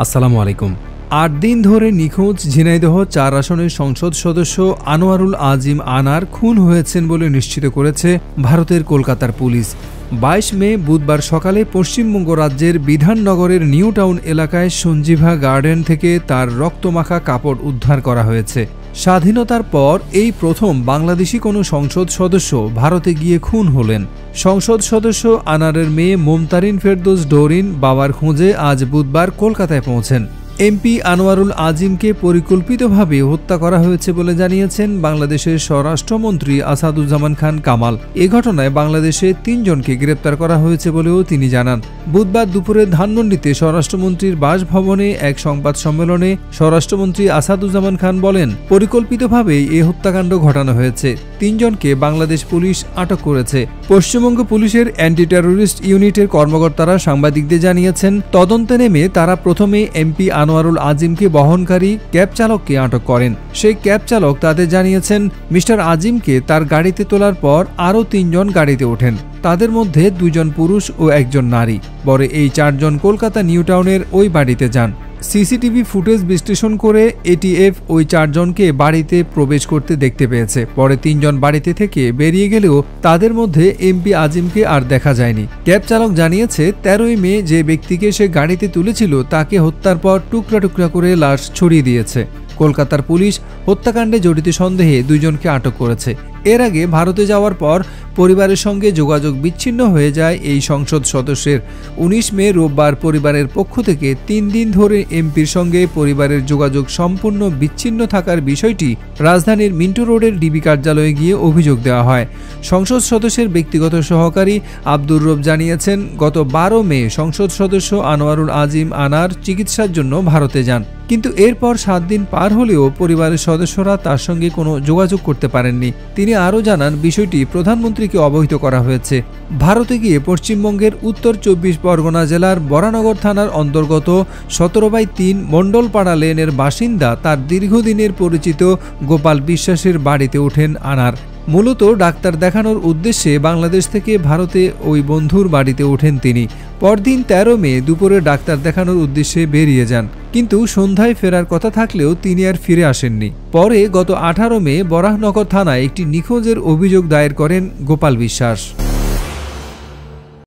আসসালামু আলাইকুম। ৮ দিন ধরে নিখোঁজ ঝিনাইদহ ৪ আসনের সংসদ সদস্য আনোয়ারুল আজিম আনার খুন হয়েছেন বলে নিশ্চিত করেছে ভারতের কলকাতার পুলিশ। ২২ মে বুধবার সকালে পশ্চিমবঙ্গ রাজ্যের বিধাননগরের নিউ টাউন এলাকায় সঞ্জীভা গার্ডেন থেকে তার রক্তমাখা কাপড় উদ্ধার করা হয়েছে। স্বাধীনতার পর এই প্রথম বাংলাদেশি কোনো সংসদ সদস্য ভারতে গিয়ে খুন হলেন। সংসদ সদস্য আনারের মেয়ে মুমতারিন ফেরদৌস ডোরিন বাবার খোঁজে আজ বুধবার কলকাতায় পৌঁছেন। এমপি আনোয়ারুল আজিমকে পরিকল্পিতভাবে হত্যা করা হয়েছে বলে জানিয়েছেন বাংলাদেশের স্বরাষ্ট্রমন্ত্রী আসাদুজ্জামান খান কামাল। এ ঘটনায় বাংলাদেশে ৩ জনকে গ্রেপ্তার করা হয়েছে বলেও তিনি জানান। বুধবার দুপুরে ধানমন্ডিতে স্বরাষ্ট্রমন্ত্রীর বাসভবনে এক সংবাদ সম্মেলনে স্বরাষ্ট্রমন্ত্রী আসাদুজ্জামান খান বলেন, পরিকল্পিতভাবেই এ হত্যাকাণ্ড ঘটানো হয়েছে। ৩ জনকে বাংলাদেশ পুলিশ আটক করেছে। পশ্চিমবঙ্গ পুলিশের অ্যান্টি টেররিস্ট ইউনিটের কর্মকর্তারা সাংবাদিকদের জানিয়েছেন, তদন্তে নেমে তারা প্রথমে এমপি আনোয়ারুল আজিমকে বহনকারী ক্যাব চালককে আটক করেন। সেই ক্যাব চালক তাদের জানিয়েছেন, মিস্টার আজিমকে তার গাড়িতে তোলার পর আরও ৩ জন গাড়িতে ওঠেন। তাদের মধ্যে ২ জন পুরুষ ও ১ জন নারী। পরে এই ৪ জন কলকাতা নিউ টাউনের ওই বাড়িতে যান। সিসিটিভি ফুটেজ বিশ্লেষণ করে এটিএফ ওই ৪ জনকে বাড়িতে প্রবেশ করতে দেখতে পেয়েছে। পরে ৩ জন বাড়িতে থেকে বেরিয়ে গেলেও তাদের মধ্যে এমপি আজিমকে আর দেখা যায়নি। ক্যাব চালক জানিয়েছে, ১৩ই মে যে ব্যক্তিকে সে গাড়িতে তুলেছিল তাকে হত্যার পর টুকরা টুকরা করে লাশ ছড়িয়ে দিয়েছে। কলকাতার পুলিশ হত্যাকাণ্ডে জড়িত সন্দেহে ২ জনকে আটক করেছে। এর আগে ভারতে যাওয়ার পর পরিবারের সঙ্গে যোগাযোগ বিচ্ছিন্ন হয়ে যায় এই সংসদ সদস্যের। ১৯ মে রোববার পরিবারের পক্ষ থেকে ৩ দিন ধরে এমপির সঙ্গে পরিবারের যোগাযোগ সম্পূর্ণ বিচ্ছিন্ন থাকার বিষয়টি রাজধানীর মিন্টো রোডের ডিবি কার্যালয়ে গিয়ে অভিযোগ দেওয়া হয়। সংসদ সদস্যের ব্যক্তিগত সহকারী আব্দুর রব জানিয়েছেন, গত ১২ মে সংসদ সদস্য আনোয়ারুল আজিম আনার চিকিৎসার জন্য ভারতে যান। কিন্তু এরপর ৭ দিন পার হলেও পরিবারের সদস্যরা তার সঙ্গে কোনো যোগাযোগ করতে পারেননি। তিনি আরও জানান, বিষয়টি প্রধানমন্ত্রীকে অবহিত করা হয়েছে। ভারতে গিয়ে পশ্চিমবঙ্গের উত্তর ২৪ পরগনা জেলার বরানগর থানার অন্তর্গত ১৭/৩ মণ্ডলপাড়া লেনের বাসিন্দা তার দীর্ঘদিনের পরিচিত গোপাল বিশ্বাসের বাড়িতে ওঠেন আনার। মূলত ডাক্তার দেখানোর উদ্দেশ্যে বাংলাদেশ থেকে ভারতে ওই বন্ধুর বাড়িতে ওঠেন তিনি। পরদিন ১৩ মে দুপুরে ডাক্তার দেখানোর উদ্দেশ্যে বেরিয়ে যান, কিন্তু সন্ধ্যায় ফেরার কথা থাকলেও তিনি আর ফিরে আসেননি। পরে গত ১৮ মে বরাহনগর থানায় একটি নিখোঁজের অভিযোগ দায়ের করেন গোপাল বিশ্বাস।